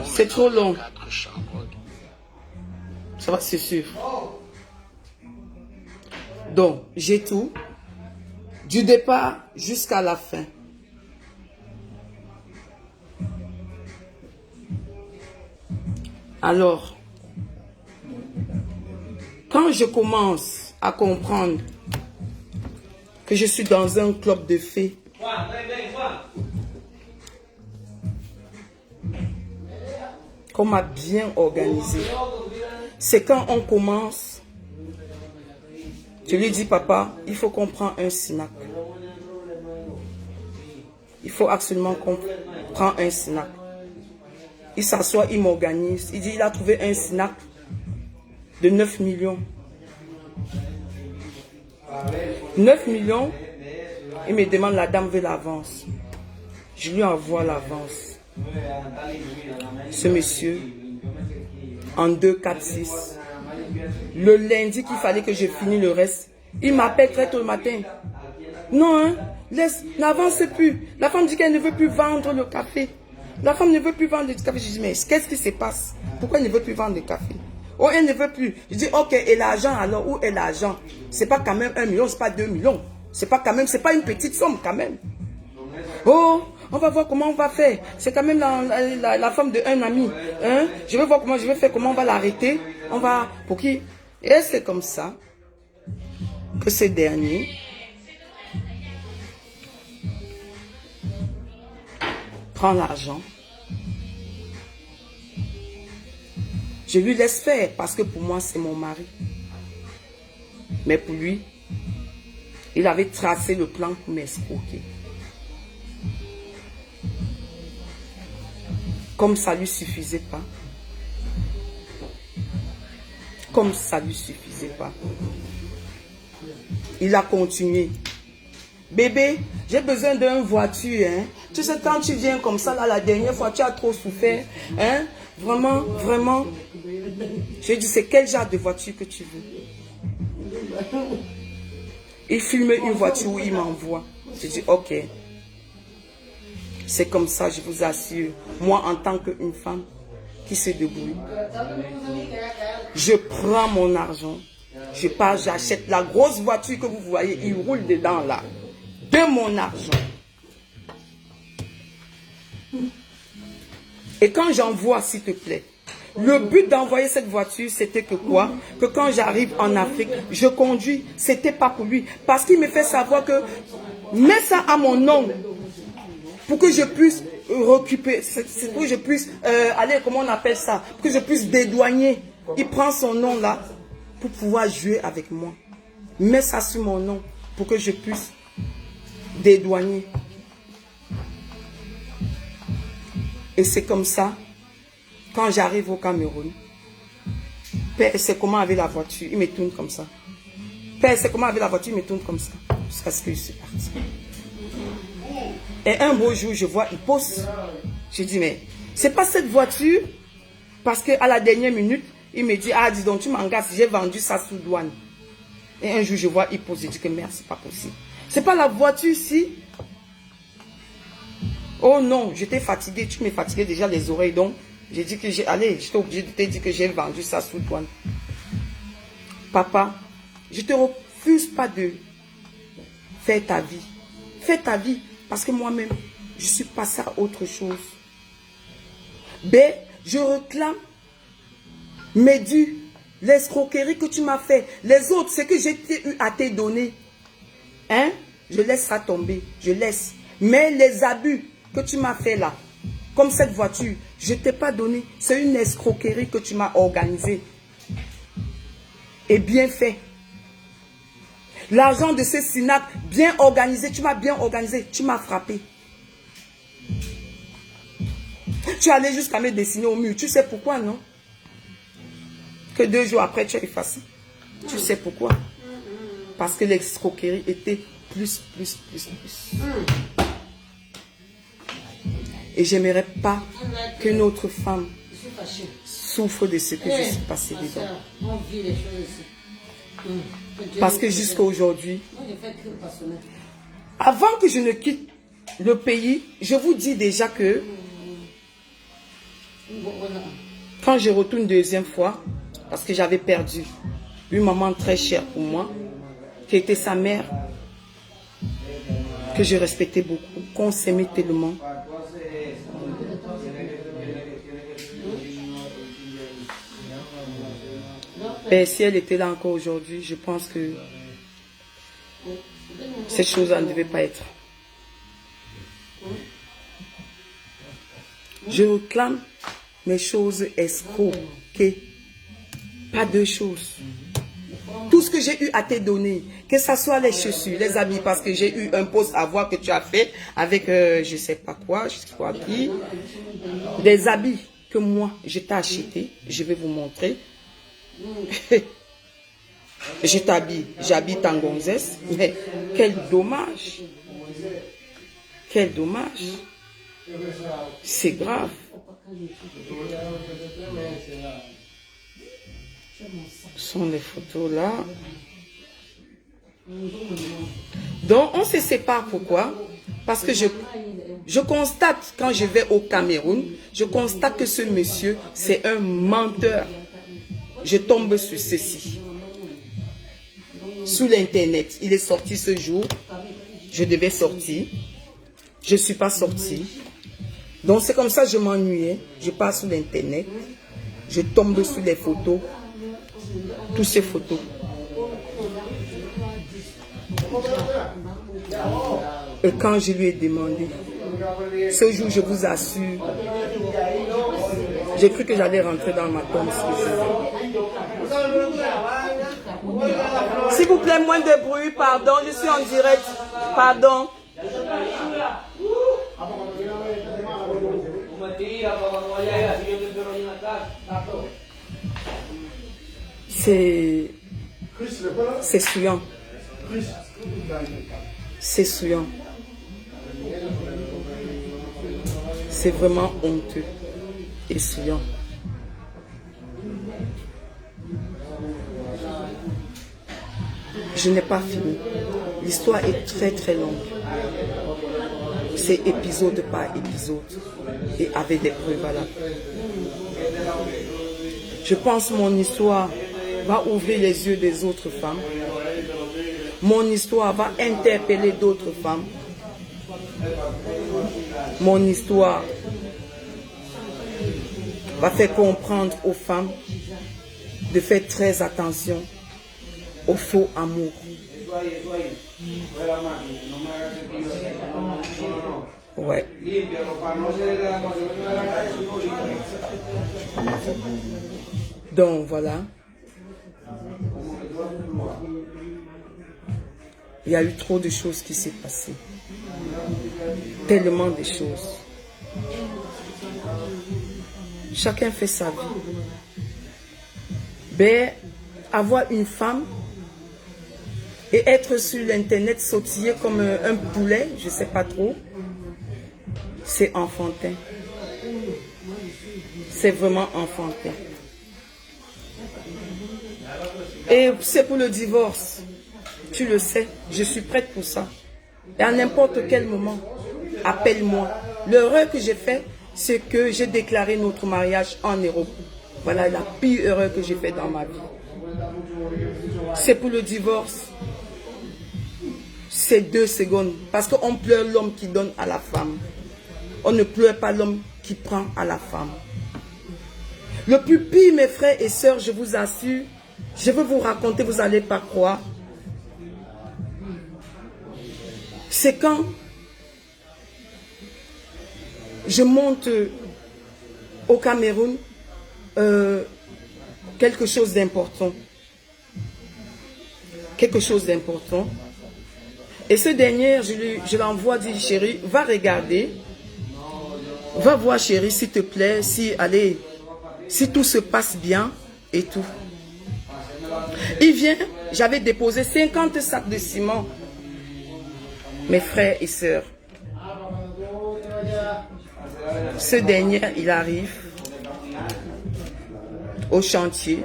C'est trop long. 4 chambres. Ça va, c'est sûr. Donc, j'ai tout. Du départ jusqu'à la fin. Alors, quand je commence à comprendre que je suis dans un club de fées, qu'on m'a bien organisé, c'est quand on commence, je lui dis, papa, il faut qu'on prenne un snack. Il faut absolument qu'on prenne un snack. Il s'assoit, il m'organise. Il dit, il a trouvé un snack de 9 millions. 9 millions, il me demande, la dame veut l'avance. Je lui envoie l'avance. Ce monsieur, en 2, 4, 6. Le lundi qu'il fallait que je finisse le reste, il m'appelle très tôt le matin. Non, hein, laisse, n'avance plus. La femme dit qu'elle ne veut plus vendre le café. La femme ne veut plus vendre le café. Je dis, mais qu'est-ce qui se passe? Pourquoi elle ne veut plus vendre le café? Oh, elle ne veut plus. Je dis, ok, et l'argent alors, où est l'argent? C'est pas quand même 1 million, c'est pas 2 millions. C'est pas quand même, c'est pas une petite somme quand même. Oh, on va voir comment on va faire. C'est quand même la femme d'un ami. Hein? Je vais voir comment je vais faire, comment on va l'arrêter. On va, pour qui? Et c'est comme ça que ce dernier prend l'argent. Je lui laisse faire parce que pour moi, c'est mon mari. Mais pour lui, il avait tracé le plan pour m'escroquer. Comme ça ne lui suffisait pas. Comme ça ne lui suffisait pas. Il a continué. Bébé, j'ai besoin d'une voiture. Hein. Tu sais, quand tu viens comme ça, là, la dernière fois, tu as trop souffert. Hein. Vraiment, vraiment. Je dis, c'est quel genre de voiture que tu veux? Il filme une voiture où il m'envoie. Je dis, ok. C'est comme ça, je vous assure. Moi, en tant qu'une femme qui se débrouille, je prends mon argent. Je pars, j'achète la grosse voiture que vous voyez. Il roule dedans là. De mon argent. Et quand j'envoie, s'il te plaît, le but d'envoyer cette voiture, c'était que quoi? Que quand j'arrive en Afrique, je conduis. C'était pas pour lui. Parce qu'il me fait savoir que, mets ça à mon nom. Pour que je puisse récupérer, c'est pour que je puisse, aller, comment on appelle ça? Pour que je puisse dédouaner. Il prend son nom là, pour pouvoir jouer avec moi. Mets ça sur mon nom, pour que je puisse dédouaner. Et c'est comme ça, quand j'arrive au Cameroun, Père, c'est comment avec la voiture, il me tourne comme ça. Père, c'est comment avec la voiture, il me tourne comme ça. Jusqu'à ce que je suis parti. Et un beau jour, je vois, il pose. Je dis, mais c'est pas cette voiture. Parce qu'à la dernière minute, il me dit, ah, dis donc, tu m'engages, j'ai vendu ça sous douane. Et un jour, je vois, il pose. Je dis que merde, c'est pas possible. C'est pas la voiture ici. Oh non, j'étais fatigué. Tu me fatiguais déjà les oreilles. Donc, j'ai dit que j'étais obligé de te dire que j'ai vendu ça sous douane. Papa, Je te refuse pas de faire ta vie. Fais ta vie, parce que moi-même, je suis passée à autre chose. B, je réclame mes dus, l'escroquerie que tu m'as fait. Les autres, c'est que j'ai eu à te donner. Hein? Je laisse ça tomber, je laisse. Mais les abus que tu m'as fait là, comme cette voiture, je ne t'ai pas donné. C'est une escroquerie que tu m'as organisée. Et bien fait. L'argent de ce SINAC, bien organisé, tu m'as bien organisé, tu m'as frappé. Tu allais jusqu'à me dessiner au mur. Tu sais pourquoi, non? Que 2 jours après, tu as effacé. Tu sais pourquoi? Parce que l'escroquerie était plus. Et j'aimerais pas qu'une autre femme souffre de ce que je suis passée dedans. Parce que jusqu'à aujourd'hui, avant que je ne quitte le pays, je vous dis déjà que quand je retourne une deuxième fois, parce que j'avais perdu une maman très chère pour moi, qui était sa mère, que je respectais beaucoup, qu'on s'aimait tellement. Et si elle était là encore aujourd'hui, je pense que cette chose-là ne devait pas être. Je réclame mes choses escroquées. Pas deux choses. Tout ce que j'ai eu à te donner, que ce soit les chaussures, les habits, parce que j'ai eu un poste à voir que tu as fait avec je ne sais pas quoi, je sais pas qui. Des habits que moi, je t'ai acheté, je vais vous montrer. Je t'habille, j'habite en gonzesse, mais quel dommage. Quel dommage. C'est grave. Ce sont les photos là. Donc on se sépare, pourquoi? Parce que je constate, quand je vais au Cameroun, je constate que ce monsieur, c'est un menteur. Je tombe sur ceci. Sous l'internet. Il est sorti ce jour. Je devais sortir. Je ne suis pas sortie. Donc c'est comme ça que je m'ennuyais. Je pars sur l'internet. Je tombe sur les photos. Toutes ces photos. Et quand je lui ai demandé, ce jour, je vous assure, j'ai cru que j'allais rentrer dans ma tombe. S'il vous plaît, moins de bruit, pardon, je suis en direct, pardon. C'est souillant. C'est souillant. C'est vraiment honteux et souillant. Je n'ai pas fini. L'histoire est très très longue. C'est épisode par épisode et avec des preuves valables. Je pense que mon histoire va ouvrir les yeux des autres femmes. Mon histoire va interpeller d'autres femmes. Mon histoire va faire comprendre aux femmes de faire très attention au faux amour. Ouais. Donc voilà. Il y a eu trop de choses qui s'est passées. Tellement de choses. Chacun fait sa vie. Ben, avoir une femme et être sur l'internet sautiller comme un poulet, je ne sais pas trop, c'est enfantin. C'est vraiment enfantin. Et c'est pour le divorce. Tu le sais, je suis prête pour ça. Et à n'importe quel moment, appelle-moi. L'erreur que j'ai faite, c'est que j'ai déclaré notre mariage en Europe. Voilà la pire erreur que j'ai faite dans ma vie. C'est pour le divorce. C'est 2 secondes. Parce qu'on pleure l'homme qui donne à la femme. On ne pleure pas l'homme qui prend à la femme. Le plus pire, mes frères et sœurs, je vous assure, je veux vous raconter, vous n'allez pas croire. C'est quand je monte au Cameroun, quelque chose d'important. Quelque chose d'important. Et ce dernier, je l'envoie, dit chérie, va regarder. Va voir chérie, s'il te plaît, si tout se passe bien et tout. Il vient, j'avais déposé 50 sacs de ciment. Mes frères et sœurs. Ce dernier, il arrive au chantier.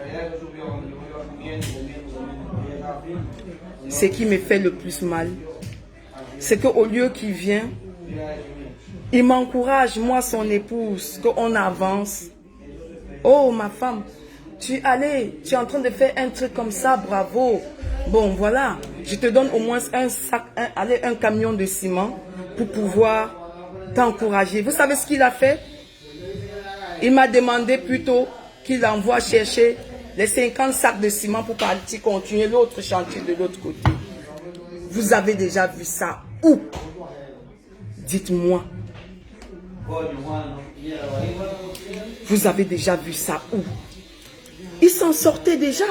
Ce qui me fait le plus mal, c'est qu'au lieu qu'il vient, il m'encourage, moi son épouse, qu'on avance. Oh ma femme, tu es en train de faire un truc comme ça, bravo. Bon voilà, je te donne au moins un sac, un camion de ciment pour pouvoir t'encourager. Vous savez ce qu'il a fait? Il m'a demandé plutôt qu'il envoie chercher les 50 sacs de ciment pour partir continuer l'autre chantier de l'autre côté. Vous avez déjà vu ça où? Dites-moi. Vous avez déjà vu ça où? Il s'en sortait déjà.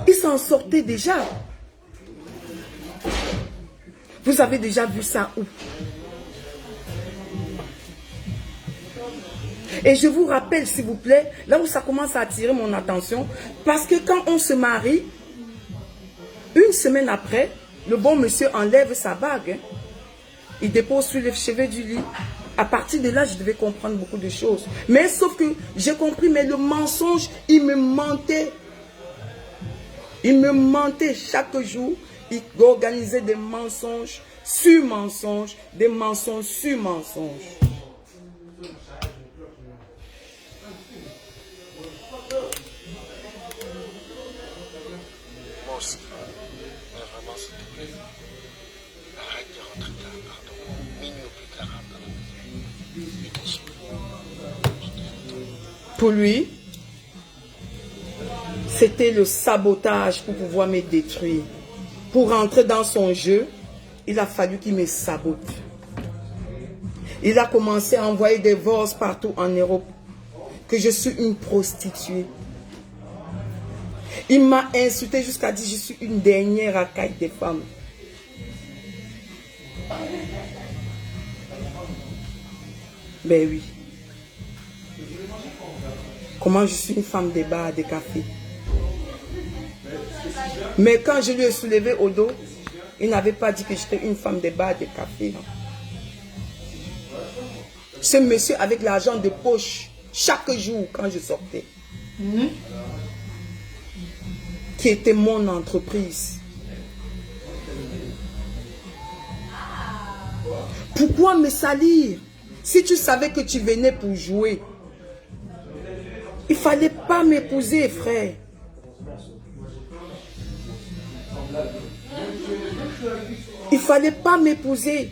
Il s'en sortait déjà. Vous avez déjà vu ça où? Et je vous rappelle, s'il vous plaît, là où ça commence à attirer mon attention, parce que quand on se marie, une semaine après, le bon monsieur enlève sa bague. Il dépose sur les cheveux du lit. À partir de là, je devais comprendre beaucoup de choses. Mais sauf que j'ai compris, mais le mensonge, il me mentait. Il me mentait chaque jour. Il organisait des mensonges sur mensonges, des mensonges sur mensonges. Moi aussi. Mais vraiment, s'il te plaît, arrête de rentrer tard, pardon. Minuit au plus tard, dans la maison. Et ton souffle. Pour lui, c'était le sabotage pour pouvoir me détruire. Pour rentrer dans son jeu, il a fallu qu'il me sabote. Il a commencé à envoyer des voix partout en Europe que je suis une prostituée. Il m'a insulté jusqu'à dire que je suis une dernière racaille des femmes. Ben oui. Comment je suis une femme des bars, des cafés. Mais quand je lui ai soulevé au dos, il n'avait pas dit que j'étais une femme des bars, des cafés. Ce monsieur avec l'argent de poche, chaque jour quand je sortais, qui était mon entreprise. Pourquoi me salir? Si tu savais que tu venais pour jouer, il ne fallait pas m'épouser, frère. Il ne fallait pas m'épouser.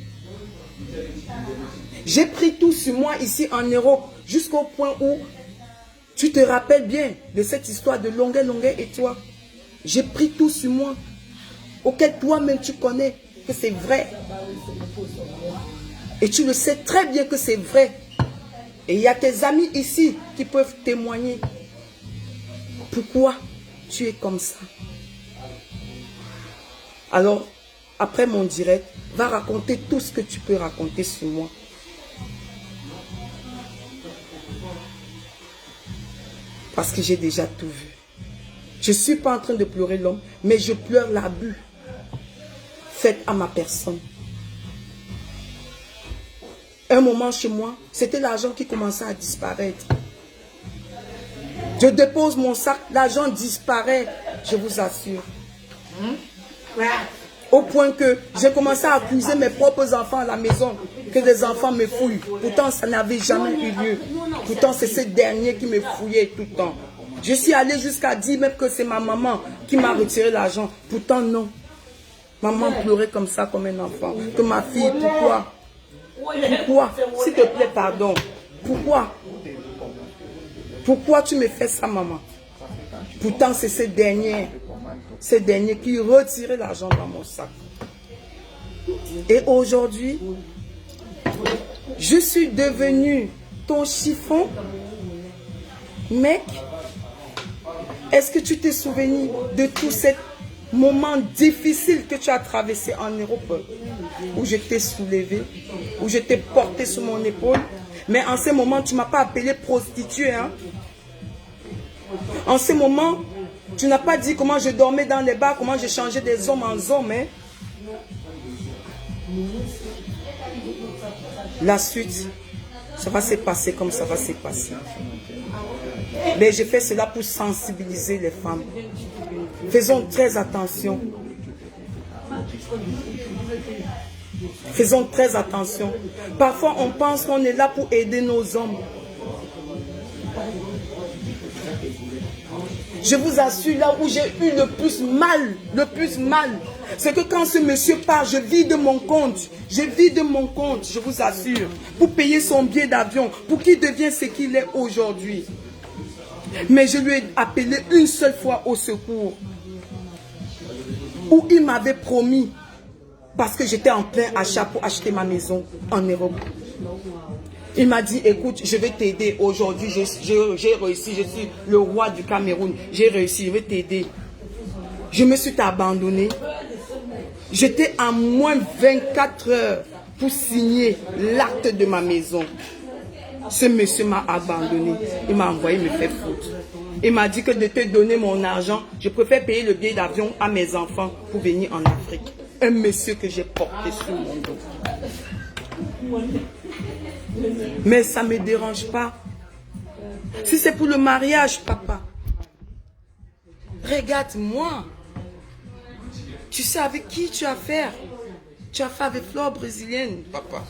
J'ai pris tout sur moi ici en Europe, jusqu'au point où tu te rappelles bien de cette histoire de Longuet et toi. J'ai pris tout sur moi, auquel toi-même tu connais que c'est vrai. Et tu le sais très bien que c'est vrai. Et il y a tes amis ici qui peuvent témoigner. Pourquoi tu es comme ça? Alors, après mon direct, va raconter tout ce que tu peux raconter sur moi. Parce que j'ai déjà tout vu. Je ne suis pas en train de pleurer l'homme, mais je pleure l'abus fait à ma personne. Un moment chez moi, c'était l'argent qui commençait à disparaître. Je dépose mon sac, l'argent disparaît, je vous assure. Au point que j'ai commencé à accuser mes propres enfants à la maison, que des enfants me fouillent. Pourtant, ça n'avait jamais eu lieu. Pourtant, c'est ce dernier qui me fouillait tout le temps. Je suis allée jusqu'à dire même que c'est ma maman qui m'a retiré l'argent. Pourtant, non. Maman pleurait comme ça, comme un enfant. Que ma fille, pourquoi? Pourquoi? S'il te plaît, pardon. Pourquoi? Pourquoi tu me fais ça, maman? Pourtant, c'est ces derniers qui retiraient l'argent dans mon sac. Et aujourd'hui, je suis devenue ton chiffon. Mec, est-ce que tu t'es souvenu de tous ces moments difficiles que tu as traversés en Europe, où je t'ai soulevé, où je t'ai porté sur mon épaule? Mais en ces moments, tu ne m'as pas appelé prostituée. Hein? En ces moments, tu n'as pas dit comment je dormais dans les bars, comment je changeais des hommes en hommes. Hein? La suite, ça va se passer comme ça va se passer. Mais je fais cela pour sensibiliser les femmes. Faisons très attention. Faisons très attention. Parfois, on pense qu'on est là pour aider nos hommes. Je vous assure, là où j'ai eu le plus mal, c'est que quand ce monsieur part, je vide mon compte, je vous assure, pour payer son billet d'avion, pour qu'il devienne ce qu'il est aujourd'hui. Mais je lui ai appelé une seule fois au secours, où il m'avait promis, parce que j'étais en plein achat pour acheter ma maison en Europe. Il m'a dit, écoute, je vais t'aider. Aujourd'hui, j'ai réussi. Je suis le roi du Cameroun. J'ai réussi, je vais t'aider. Je me suis abandonné. J'étais à moins 24 heures pour signer l'acte de ma maison. Ce monsieur m'a abandonné. Il m'a envoyé me faire foutre. Il m'a dit que de te donner mon argent, je préfère payer le billet d'avion à mes enfants pour venir en Afrique. Un monsieur que j'ai porté sur mon dos. Mais ça ne me dérange pas. Si c'est pour le mariage, papa, regarde-moi. Tu sais avec qui tu as affaire? Tu as affaire avec Flore brésilienne, papa.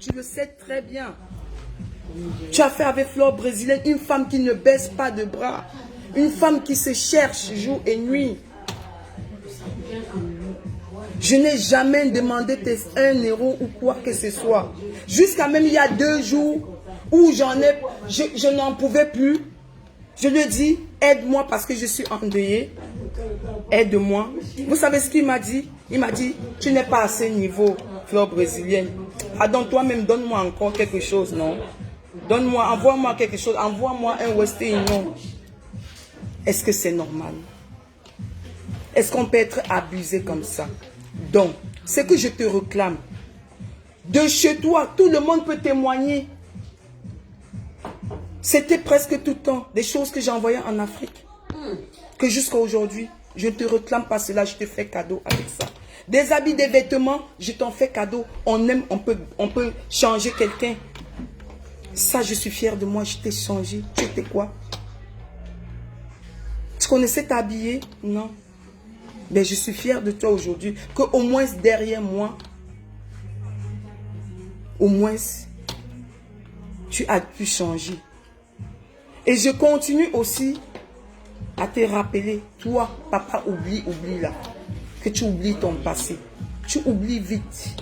Tu le sais très bien. Tu as affaire avec Flore brésilienne, une femme qui ne baisse pas de bras. Une femme qui se cherche jour et nuit. Je n'ai jamais demandé tes 1 euro ou quoi que ce soit. Jusqu'à même il y a 2 jours où je n'en pouvais plus. Je lui ai dit, aide-moi parce que je suis endeuillée. Aide-moi. Vous savez ce qu'il m'a dit? Il m'a dit, tu n'es pas à ce niveau, Flore brésilienne. Ah, donc toi-même, donne-moi encore quelque chose, non? Donne-moi, envoie-moi quelque chose. Envoie-moi un Western Union. Est-ce que c'est normal? Est-ce qu'on peut être abusé comme ça? Donc, ce que je te réclame, de chez toi, tout le monde peut témoigner. C'était presque tout le temps des choses que j'envoyais en Afrique. Que jusqu'à aujourd'hui, je ne te réclame pas cela, je te fais cadeau avec ça. Des habits, des vêtements, je t'en fais cadeau. On aime, on peut changer quelqu'un. Ça, je suis fière de moi, je t'ai changé. Tu étais quoi? Tu connaissais t'habiller? Non. Mais je suis fière de toi aujourd'hui, qu'au moins derrière moi, au moins, tu as pu changer. Et je continue aussi à te rappeler, toi, papa, oublie là, que tu oublies ton passé. Tu oublies vite,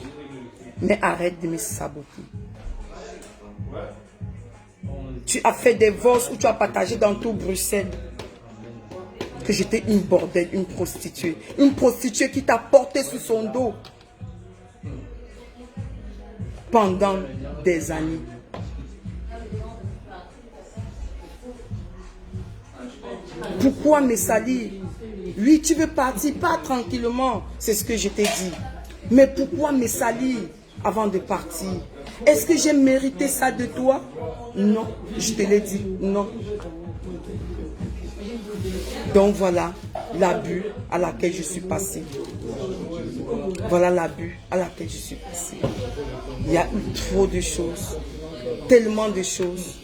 mais arrête de me saboter. Tu as fait des vosses où tu as partagé dans tout Bruxelles que j'étais une bordelle, une prostituée. Une prostituée qui t'a porté sous son dos pendant des années. Pourquoi me salir? Oui, tu veux partir, pas tranquillement, c'est ce que je t'ai dit. Mais pourquoi me salir avant de partir? Est-ce que j'ai mérité ça de toi? Non, je te l'ai dit, non. Donc voilà l'abus à laquelle je suis passée. Voilà l'abus à laquelle je suis passée. Il y a eu trop de choses, tellement de choses.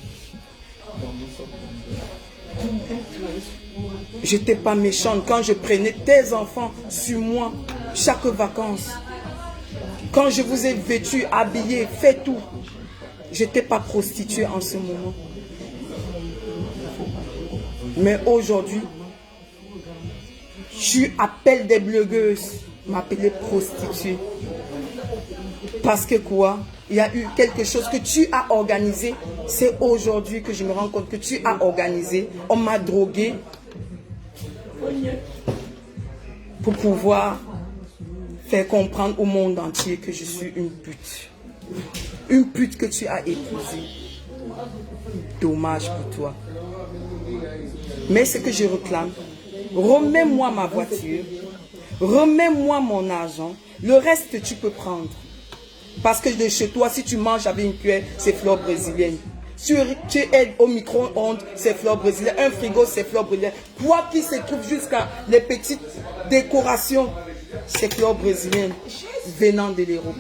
Je n'étais pas méchante quand je prenais tes enfants sur moi chaque vacances. Quand je vous ai vêtu, habillé, fait tout. Je n'étais pas prostituée en ce moment. Mais aujourd'hui, tu appelles des blogueuses, m'appeler prostituée. Parce que quoi? Il y a eu quelque chose que tu as organisé. C'est aujourd'hui que je me rends compte que tu as organisé. On m'a drogué pour pouvoir faire comprendre au monde entier que je suis une pute. Une pute que tu as épousée. Dommage pour toi. Mais ce que je réclame, remets-moi ma voiture, remets-moi mon argent, le reste tu peux prendre. Parce que de chez toi, si tu manges avec une cuillère, c'est fleur brésilienne. Tu aides au micro-ondes, c'est fleur brésilienne. Un frigo, c'est fleur brésilienne. Toi qui se trouve jusqu'à les petites décorations, c'est fleur brésilienne venant de l'Europe.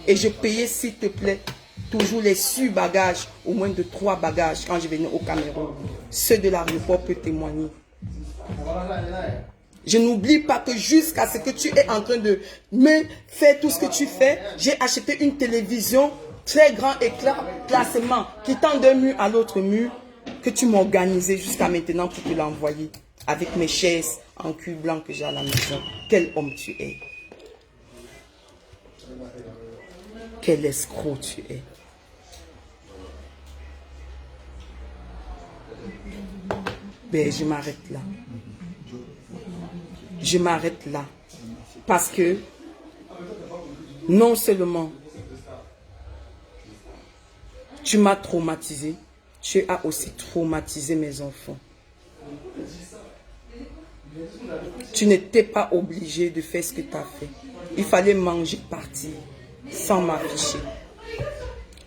Et je payais, s'il te plaît, toujours les bagages, au moins de 3 bagages quand je venais au Cameroun. Ceux de l'aéroport peuvent témoigner. Je n'oublie pas que jusqu'à ce que tu es en train de me faire tout ce que tu fais, j'ai acheté une télévision très grand éclat, classement, qui tend d'un mur à l'autre mur, que tu m'as organisé jusqu'à maintenant pour te l'envoyer. Avec mes chaises en cuir blanc que j'ai à la maison. Quel homme tu es. Quel escroc tu es. Ben, je m'arrête là. Je m'arrête là. Parce que, non seulement, tu m'as traumatisé, tu as aussi traumatisé mes enfants. Tu n'étais pas obligé de faire ce que tu as fait. Il fallait manger, partir, sans m'afficher.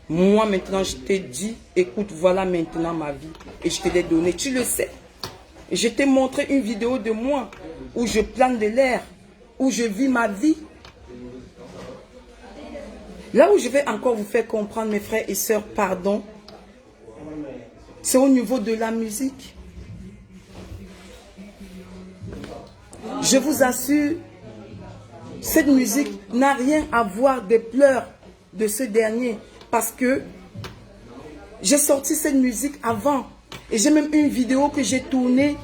Moi, maintenant, je t'ai dit, écoute, voilà maintenant ma vie. Et je te l'ai donné, tu le sais. Je t'ai montré une vidéo de moi où je plane de l'air, où je vis ma vie. Là où je vais encore vous faire comprendre, mes frères et sœurs, pardon, c'est au niveau de la musique. Je vous assure, cette musique n'a rien à voir des pleurs de ce dernier. Parce que j'ai sorti cette musique avant. Et j'ai même une vidéo que j'ai tournée,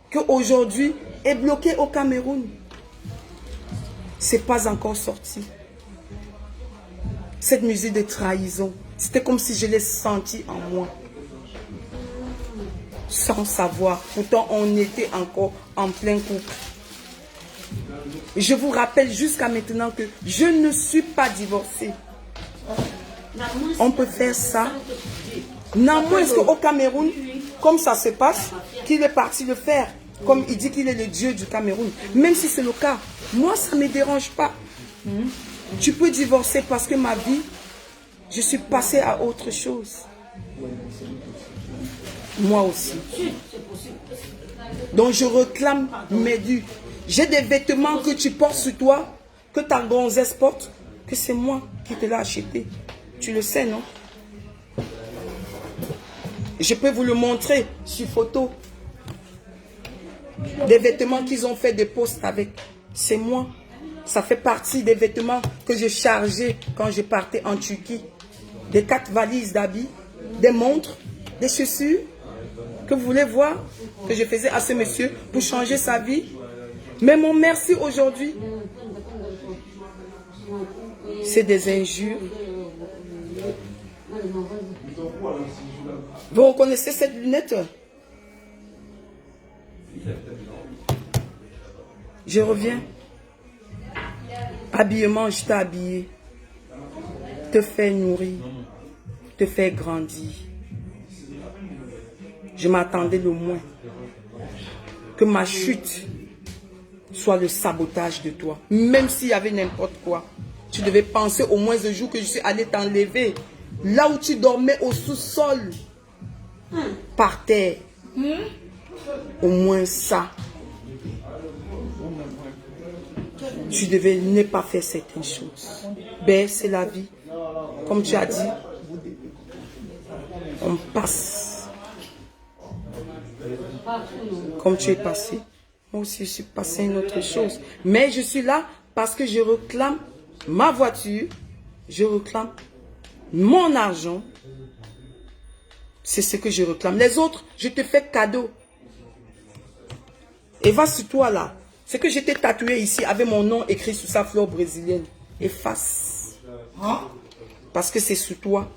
que aujourd'hui est bloquée au Cameroun. C'est pas encore sorti. Cette musique de trahison, c'était comme si je l'ai senti en moi. Sans savoir. Pourtant, on était encore en plein couple. Je vous rappelle jusqu'à maintenant que je ne suis pas divorcée. On peut faire ça. Néanmoins, qu'au Cameroun, comme ça se passe, qu'il est parti le faire. Comme il dit qu'il est le Dieu du Cameroun. Même si c'est le cas, moi, ça ne me dérange pas. Tu peux divorcer parce que ma vie, je suis passée à autre chose. Moi aussi. Donc, je réclame mes dûs. J'ai des vêtements que tu portes sur toi, que ta gonzesse porte, que c'est moi qui te l'ai acheté. Tu le sais, non? Je peux vous le montrer sur photo. Des vêtements qu'ils ont fait des posts avec. C'est moi. Ça fait partie des vêtements que je chargeais quand je partais en Turquie. Des 4 valises d'habits, des montres, des chaussures. Que vous voulez voir que je faisais à ce monsieur pour changer sa vie. Mais mon merci aujourd'hui, c'est des injures. Vous reconnaissez cette lunette? Je reviens. Habillement, je t'ai habillé. Te faire nourrir. Te faire grandir. Je m'attendais le moins. Que ma chute soit le sabotage de toi. Même s'il y avait n'importe quoi. Tu devais penser au moins le jour que je suis allé t'enlever. Là où tu dormais au sous-sol. Par terre. Au moins ça. Tu devais ne pas faire certaines choses. Ben, c'est la vie. Comme tu as dit, on passe. Comme tu es passé. Moi aussi, je suis passé à une autre chose. Mais je suis là parce que je réclame ma voiture. Je réclame mon argent. C'est ce que je réclame. Les autres, je te fais cadeau. Eva, sur toi là. C'est que j'étais tatoué ici avec mon nom écrit sur sa fleur brésilienne. Efface. Parce que c'est sur toi.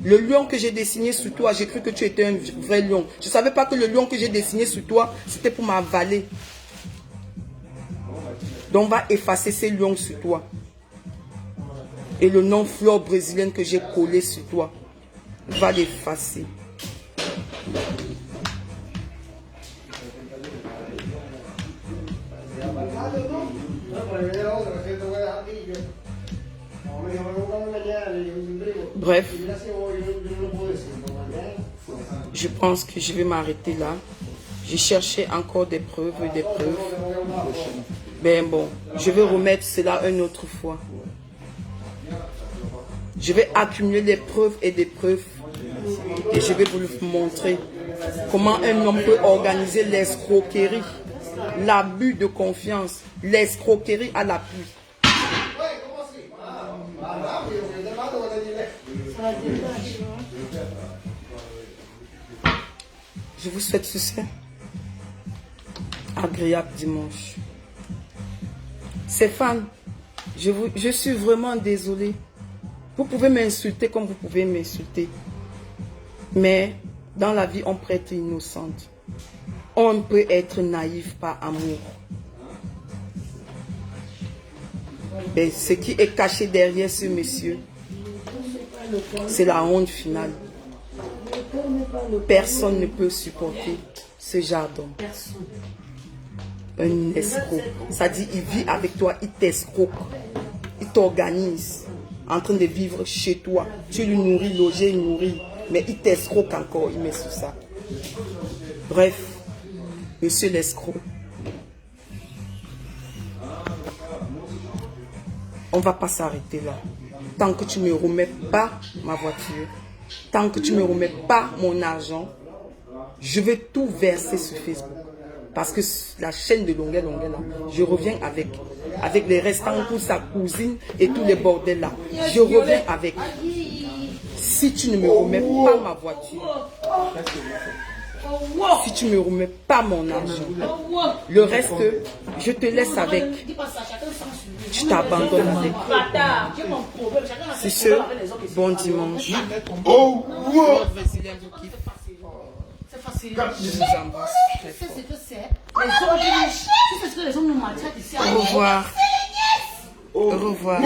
Le lion que j'ai dessiné sur toi, j'ai cru que tu étais un vrai lion. Je ne savais pas que le lion que j'ai dessiné sur toi, c'était pour m'avaler. Donc on va effacer ces lions sur toi. Et le nom fleur brésilienne que j'ai collé sur toi, on va l'effacer. Bref, je pense que je vais m'arrêter là. J'ai cherché encore des preuves et des preuves. Ben bon, je vais remettre cela une autre fois. Je vais accumuler des preuves et des preuves. Et je vais vous montrer comment un homme peut organiser l'escroquerie, l'abus de confiance, l'escroquerie à l'appui. Je vous souhaite succès. Agréable dimanche. Stéphane, je suis vraiment désolée. Vous pouvez m'insulter comme vous pouvez m'insulter. Mais dans la vie, on peut être innocente. On peut être naïf par amour. Mais ce qui est caché derrière ce monsieur, c'est la honte finale. Personne ne peut supporter ce genre d'homme. Un escroc. Ça dit, il vit avec toi, il t'escroque. Il t'organise en train de vivre chez toi. Tu lui nourris, loger, il nourrit. Mais il t'escroque encore, il met sous ça. Bref, monsieur l'escroc. On ne va pas s'arrêter là. Tant que tu ne me remets pas ma voiture, tant que tu ne me remets pas mon argent, je vais tout verser sur Facebook. Parce que la chaîne de Longuet là, je reviens avec les restants pour sa cousine et tous les bordels là. Je reviens avec. Si tu ne me remets pas ma voiture, si tu ne me remets pas mon argent, le reste, je te laisse avec. Tu t'abandonnes avec. C'est ce, bon dimanche. Oh, C'est facile. Je vous embrasse. C'est ce que c'est. Les hommes nous maltraitent ici. Au revoir. Au revoir.